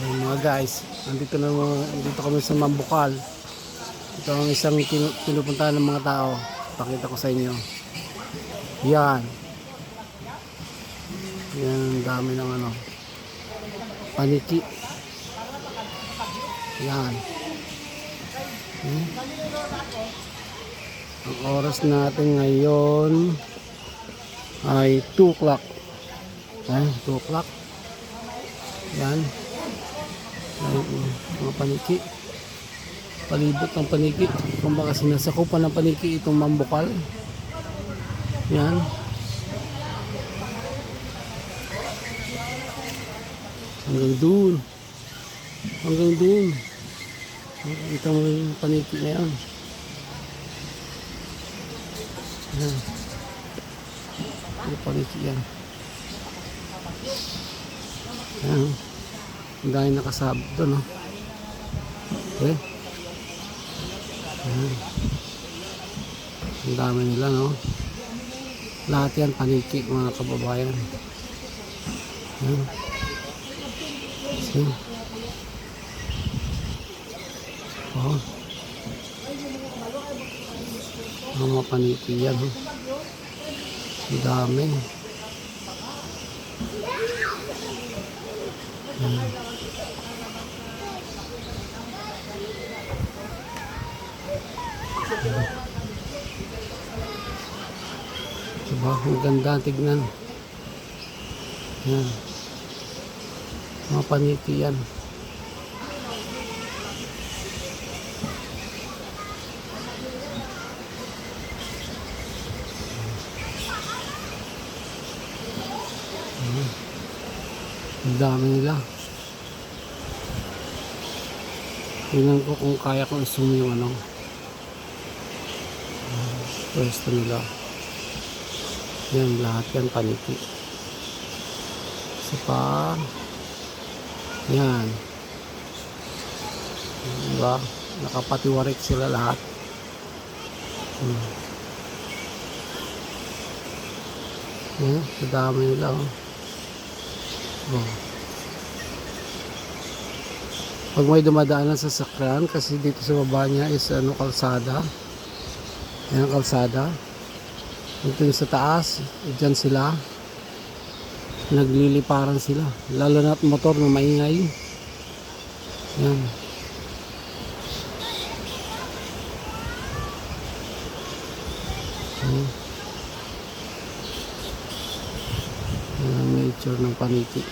Ayun, mga guys, nandito kami sa Mambukal. Ito ang isang pinupuntahan ng mga tao. Pakita ko sa inyo. Yan. Yan, ang dami ng paniki. Yan. Ang oras natin ngayon ay 2 o'clock. Yan, 2 o'clock. Yan. Ay, mga paniki. Palibot ng paniki. Kung baka sinasakupan ng paniki itong Mambukal. Yan. Hanggang doon. Hanggang doon. Ito mo yung paniki na yan. Yan. Yung paniki yan. Yan. Ang dahil nakasabot doon. No? Okay. Yan. Ang dami nila, no? Lahat yan paniki, mga kababayan. Yan. See? Oh. Mga paniki yan, oh. Ang dami. Yan. Diba? Ang ganda tignan. Yan. Mga paniki yan. Ang dami nila. Tingnan ko kung kaya kong zoom yung pwesto nila. Yan, lahat yan paniki. Isa pa. Yan. Diba? Nakapatiwarik sila lahat. Yan, kadami nila. Pag may dumadaan sa sasakyan, kasi dito sa baba niya is kalsada. Yan ang kalsada. Dito sa taas, dyan sila. Nagliliparan sila. Lalo na motor na maingay. Yan. Yan ang nature ng paniki.